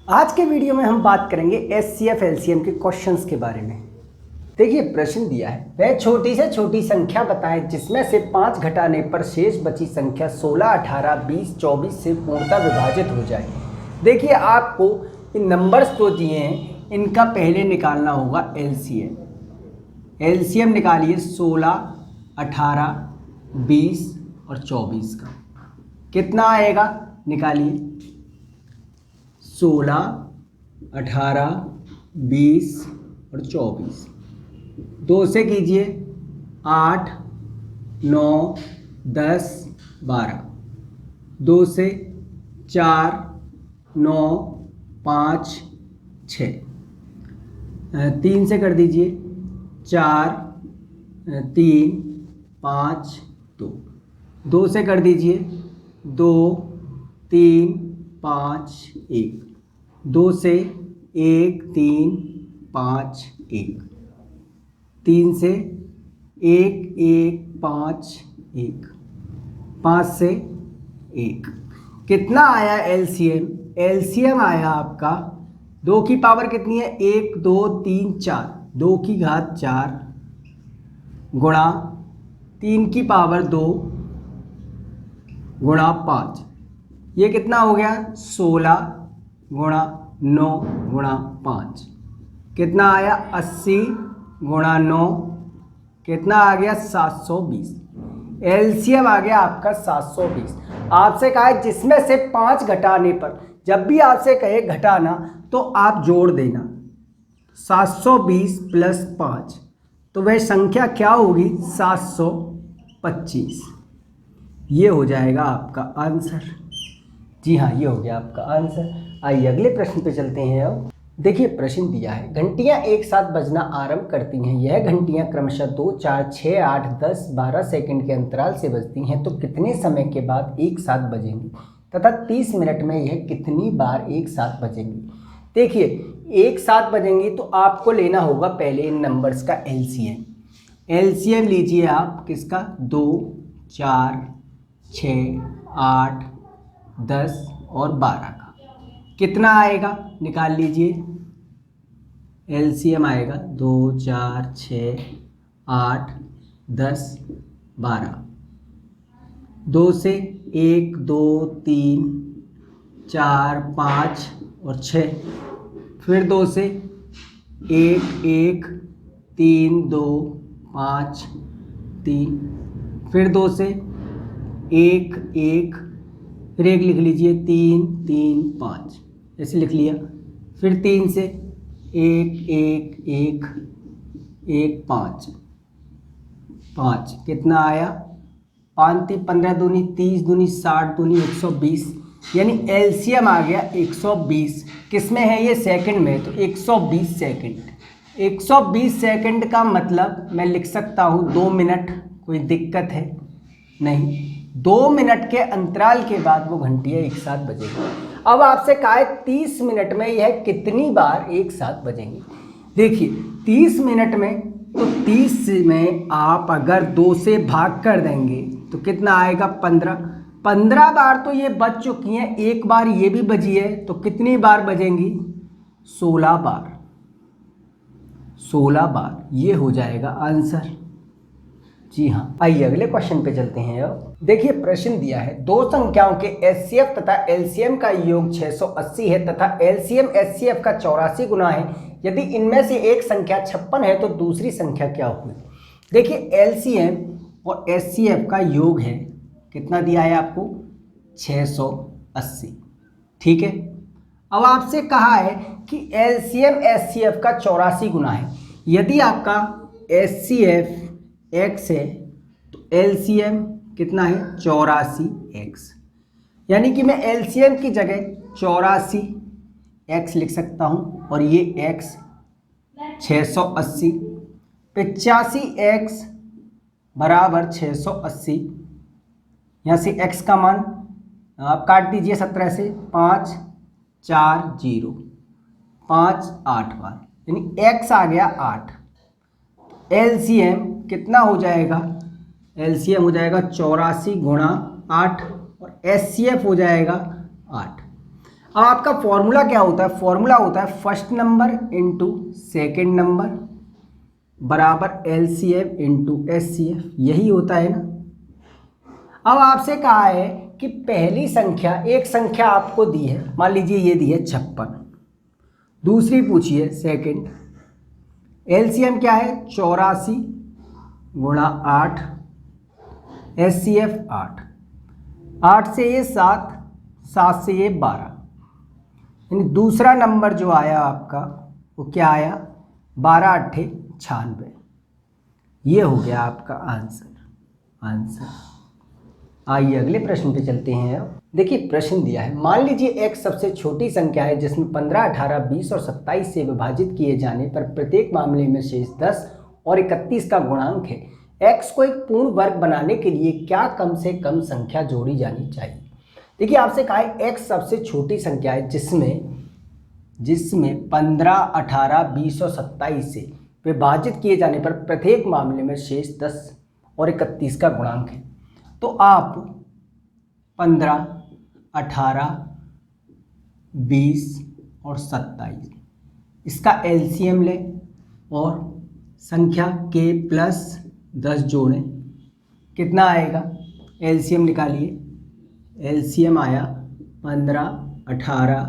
आज के वीडियो में हम बात करेंगे एचसीएफ एलसीएम के क्वेश्चंस के बारे में। देखिए प्रश्न दिया है, वह छोटी से छोटी संख्या बताएं जिसमें से 5 घटाने पर शेष बची संख्या 16, 18, 20, 24 से पूर्णतः विभाजित हो जाए। देखिए आपको इन नंबर्स तो दिए हैं, इनका पहले निकालना होगा एलसीएम। एलसीएम निकालिए 16, 18, 20 और 24 का। कितना आएगा निकालिए। 16, 18, 20 और 24। 2 से कीजिए 8, 9, 10, 12। 2 से 4, 9, 5, 6। 3 से कर दीजिए 4, 3, 5, 2। 2 से कर दीजिए 2, 3, 5, 1। 2 से 1, 3, 5, 1। 3 से 1, 1, 5, 1। 5 से 1। कितना आया एलसीएम? एलसीएम आया आपका 2 की पावर कितनी है? 1, 2, 3, 4। 2 की घात 4 गुणा 3 की पावर 2 गुणा 5। ये कितना हो गया? 16 गुणा 9 गुणा 5। कितना आया? 80 गुणा 9। कितना आ गया? 720। एलसीएम आ गया आपका 720। आपसे कहा है जिसमें से 5 घटाने पर, जब भी आपसे कहे घटाना तो आप जोड़ देना 720 प्लस 5, तो वह संख्या क्या होगी? 725। ये हो जाएगा आपका आंसर। जी हाँ, ये हो गया आपका आंसर। आइए अगले प्रश्न पे चलते हैं। अब देखिए प्रश्न दिया है, घंटियां एक साथ बजना आरंभ करती हैं। यह घंटियां क्रमशः 2, 4, 6, 8, 10, 12 सेकंड के अंतराल से बजती हैं, तो कितने समय के बाद एक साथ बजेंगी तथा 30 मिनट में यह कितनी बार एक साथ बजेंगी? देखिए एक साथ बजेंगी तो आपको लेना होगा पहले इन नंबर्स का एलसीएम। एलसीएम लीजिए आप किसका? 2, 4, 6, 8, 10 और 12 का। कितना आएगा निकाल लीजिए। एलसीएम आएगा 2, 4, 6, 8, 10, 12। 2 से 1, 2, 3, 4, 5 और 6। फिर 2 से 1, 1, 3, 2, 5, 3। फिर 2 से 1, 1, फिर 1 लिख लीजिए 3, 3, 5 ऐसे लिख लिया। फिर 3 से 1, 1, 1, 1, 5, 5। कितना आया? 5 × 15 दूनी 30 दूनी 60 दूनी 120, यानी एलसीएम आ गया 120। किस में है ये? सेकंड में। तो 120 सेकंड। 120 सेकंड का मतलब मैं लिख सकता हूँ 2 मिनट। कोई दिक्कत है? नहीं। 2 मिनट के अंतराल के बाद वो घंटियाँ एक साथ बजेंगी। अब आपसे कहा है 30 मिनट में यह कितनी बार एक साथ बजेंगी। देखिए 30 मिनट में, तो 30 में आप अगर 2 से भाग कर देंगे तो कितना आएगा? 15। 15 बार तो ये बज चुकी हैं, एक बार ये भी बजी है, तो कितनी बार बजेंगी? 16 बार। 16 बार ये हो जाएगा आंसर। जी हाँ, आइए अगले क्वेश्चन पे चलते हैं। अब देखिए प्रश्न दिया है, दो संख्याओं के एचसीएफ तथा एलसीएम का योग 680 है तथा एलसीएम एचसीएफ का 84 गुना है। यदि इनमें से एक संख्या 56 है तो दूसरी संख्या क्या होगी? देखिए एलसीएम और एचसीएफ का योग है, कितना दिया है आपको? 680। ठीक है। अब आपसे कहा है कि एलसीएम एचसीएफ का 84 गुना है। यदि आपका एचसीएफ x है तो एलसीएम कितना है? 84x। यानी कि मैं एलसीएम की जगह 84x लिख सकता हूँ और ये x 680। 85x बराबर 680। यहाँ से x का मान आप काट दीजिए 17 से। 5, 4, 0, 5, 8 बार, यानी x आ गया 8। एलसीएम कितना हो जाएगा? एलसीएम हो जाएगा 84 गुणा 8 और एचसीएफ हो जाएगा 8। अब आपका फॉर्मूला क्या होता है? फॉर्मूला होता है first number into second number बराबर एलसीएम इंटू एचसीएफ, यही होता है ना। अब आपसे कहा है कि पहली संख्या, एक संख्या आपको दी है, मान लीजिए ये दी है 56, दूसरी पूछिए सेकंड, एलसीएम क्या है 84 गुणा 8, एचसीएफ 8, 8 से ये 7, 7 से ये 12, यानी दूसरा नंबर जो आया आपका वो क्या आया 12 8 96। ये हो गया आपका आंसर। आइए अगले प्रश्न पे चलते हैं। अब देखिए प्रश्न दिया है, मान लीजिए x सबसे छोटी संख्या है जिसमें 15, 18, 20 और 27 से विभाजित किए जाने पर प्रत्येक मामले में शेष 10 और 31 का गुणांक है। x को एक पूर्ण वर्ग बनाने के लिए क्या कम से कम संख्या जोड़ी जानी चाहिए? देखिए आपसे कहा है x सबसे छोटी संख्या है जिसमें 15, 18, 20 और 27 से विभाजित किए जाने पर प्रत्येक मामले में शेष 10 और 31 का गुणांक है। तो आप 15, 18, 20 और 27 इसका एलसीएम लें और संख्या के प्लस 10 जोड़ें, कितना आएगा? एलसीएम निकालिए। एलसीएम आया 15, 18,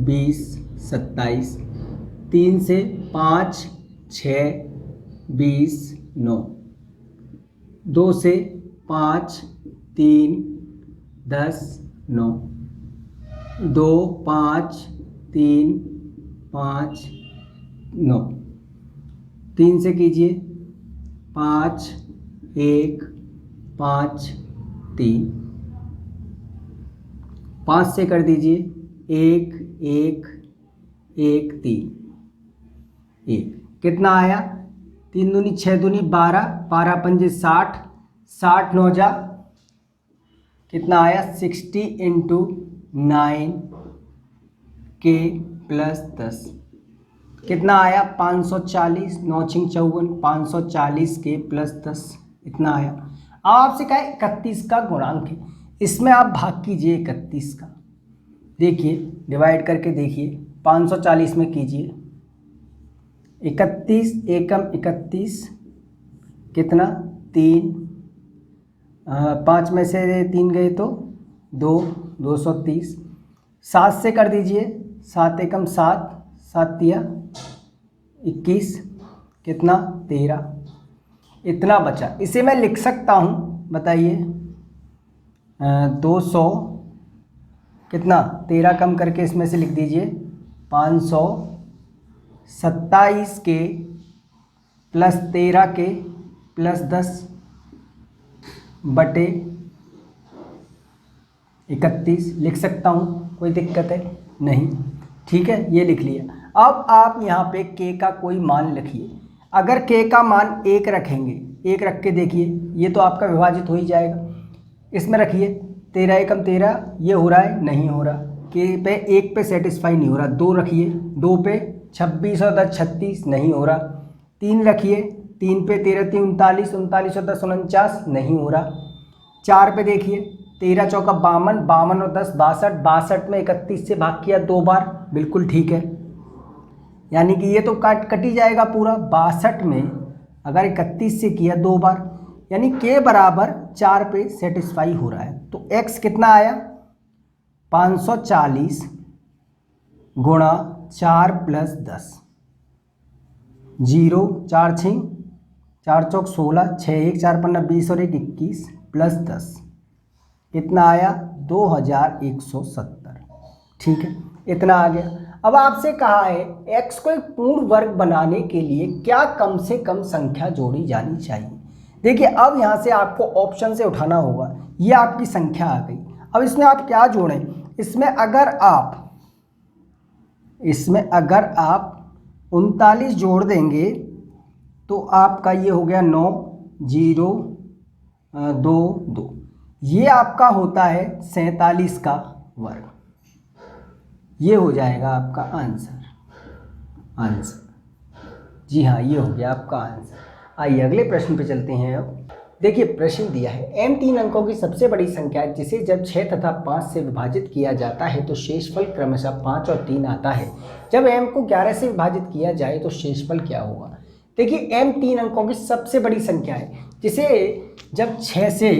20, 27, 3 से 5, 6, 20, 9, 2 से 5, 3, 10, 9, 2, 5, 3, 5, 9, 3 से कीजिए 5, 1, 5, 3, 5 से कर दीजिए 1, 1, 1, 3, 1, कितना आया? 3 दूनी 6 दूनी 12, 12 पंजे 60, 60 9 जा कितना आया? 60 इंटू 9 के प्लस 10 कितना आया? 540, 9 छिंग 54, 540 के प्लस 10 इतना आया। अब आपसे कहा 31 का गुणांक है, इसमें आप भाग कीजिए 31 का, देखिए डिवाइड करके देखिए 540 में कीजिए 31 एकम 31 कितना 3, 5 में से 3 गए तो 2, 230, 7 से कर दीजिए 7 एकम 7, 7 तिया 21 कितना 13, इतना बचा। इसे मैं लिख सकता हूँ, बताइए 200 कितना 13 कम करके इसमें से लिख दीजिए 527 के प्लस 13 के प्लस 10 बटे 31 लिख सकता हूँ, कोई दिक्कत है नहीं? ठीक है, ये लिख लिया। अब आप यहाँ पे k का कोई मान लिखिए। अगर k का मान 1 रखेंगे, 1 रख के देखिए, ये तो आपका विभाजित हो ही जाएगा। इसमें रखिए 13 एकम 13, ये हो रहा है नहीं हो रहा, k पे 1 पे सेटिस्फाई नहीं हो रहा। 2 रखिए, 2 पे 26 और 10 36 नहीं हो रहा। 3 रखिए, 3 पे 13 3 39, 39 और 10 49 नहीं हो रहा। 4 पे देखिए 13 चौका 52, 52 और 10 62, 62 में 31 से भाग किया 2 बार, बिल्कुल ठीक है, यानी कि ये तो कट ही जाएगा पूरा। 62 में अगर 31 से किया 2 बार, यानी k बराबर 4 पे सेटिस्फाई हो रहा है। तो x कितना आया 540 गुणा 4 प्लस 10, 0 4 छिंग 4 चौक 16, 6 1 4 पन्ना 20 और 1 21 प्लस 10 कितना आया 2170। ठीक है, इतना आ गया। अब आपसे कहा है x को एक पूर्ण वर्ग बनाने के लिए क्या कम से कम संख्या जोड़ी जानी चाहिए। देखिए अब यहाँ से आपको ऑप्शन से उठाना होगा, ये आपकी संख्या आ गई। अब इसमें आप क्या जोड़ें? इसमें अगर आप 39 जोड़ देंगे तो आपका ये हो गया 9 0 2 2, ये आपका होता है 47 का वर्ग। ये हो जाएगा आपका आंसर। जी हाँ, ये हो गया आपका आंसर। आइए अगले प्रश्न पे चलते हैं। अब देखिए प्रश्न दिया है m 3 अंकों की सबसे बड़ी संख्या है जिसे जब 6 तथा 5 से विभाजित किया जाता है तो शेषफल क्रमशः 5 और 3 आता है। जब m को 11 से विभाजित किया जाए तो शेषफल क्या होगा। देखिए m 3 अंकों की सबसे बड़ी संख्या है जिसे जब 6 से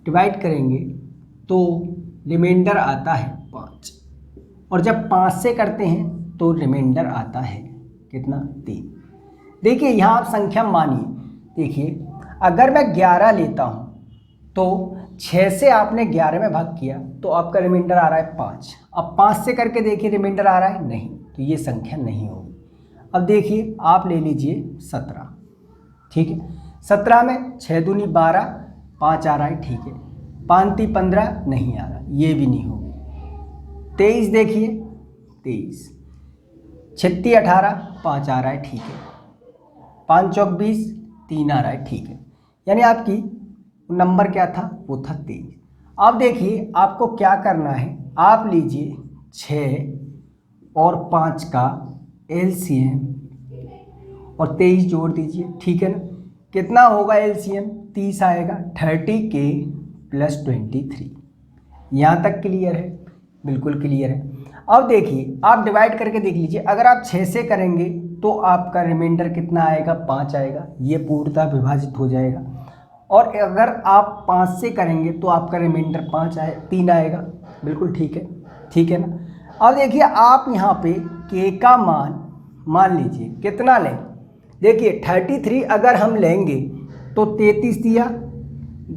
डिवाइड करेंगे तो रिमाइंडर आता है 5 और जब 5 से करते हैं तो रिमाइंडर आता है कितना 3। देखिए यहाँ आप संख्या मानिए, देखिए अगर मैं 11 लेता हूँ तो 6 से आपने 11 में भाग किया तो आपका रिमाइंडर आ रहा है 5। अब 5 से करके देखिए रिमाइंडर आ रहा है नहीं, तो ये संख्या नहीं होगी। अब देखिए आप ले लीजिए 17, ठीक है। 17 में 6 दूनी 12, 5 आ रहा है, ठीक है। 5 3 15 नहीं आ रहा, ये भी नहीं होगी। 23 देखिए 23, 6 18 5 आ रहा है, ठीक है। 5 चौक 20, 3 आ रहा है, ठीक है। यानी आपकी नंबर क्या था, वो था 23। अब देखिए आपको क्या करना है, आप लीजिए 6 और 5 का एलसीएम और 23 जोड़ दीजिए, ठीक है ना। कितना होगा एलसीएम, 30 आएगा। 30k + 23। यहाँ तक क्लियर है, बिल्कुल क्लियर है। अब देखिए आप डिवाइड करके देख लीजिए, अगर आप 6 से करेंगे तो आपका रिमाइंडर कितना आएगा, 5 आएगा, ये पूर्णतः विभाजित हो जाएगा। और अगर आप 5 से करेंगे तो आपका रिमाइंडर 3 आएगा, बिल्कुल ठीक है, ठीक है ना। अब देखिए आप यहाँ पे k का मान लीजिए कितना लें। देखिए 33 अगर हम लेंगे तो 33 दिया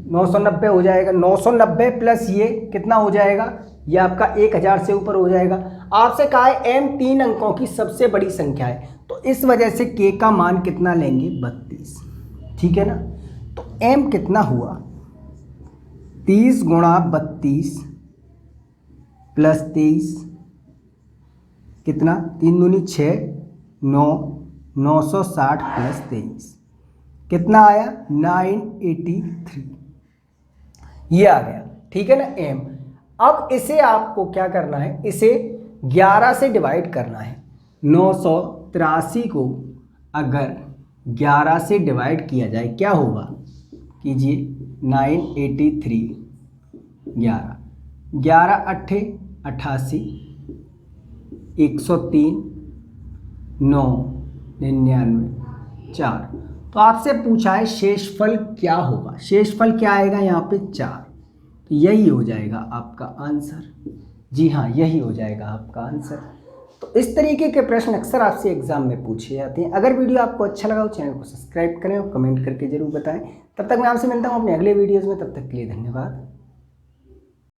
990 हो जाएगा। 990 प्लस ये कितना हो जाएगा, ये आपका 1000 से ऊपर हो जाएगा। आपसे कहा है m 3 अंकों की सबसे बड़ी संख्या है, तो इस वजह से k का मान कितना लेंगे, 32, ठीक है ना। तो m कितना हुआ, 30 गुणा 32 प्लस 23 कितना, 3 दूनी 6, 9, 960 प्लस 23 कितना आया, 983, ये आ गया, ठीक है ना m। अब इसे आपको क्या करना है, इसे 11 से डिवाइड करना है। 983 को अगर 11 से डिवाइड किया जाए क्या होगा, कीजिए 983, 11 11 8 88, 103, 9 99 4। तो आपसे पूछा है शेषफल क्या होगा, शेषफल क्या आएगा यहाँ पे 4, तो यही हो जाएगा आपका आंसर। जी हाँ, यही हो जाएगा आपका आंसर। तो इस तरीके के प्रश्न अक्सर आपसे एग्जाम में पूछे जाते हैं। अगर वीडियो आपको अच्छा लगा हो चैनल को सब्सक्राइब करें और कमेंट करके जरूर बताएं। तब तक मैं आपसे मिलता हूँ अपने अगले वीडियोज़ में, तब तक के लिए धन्यवाद।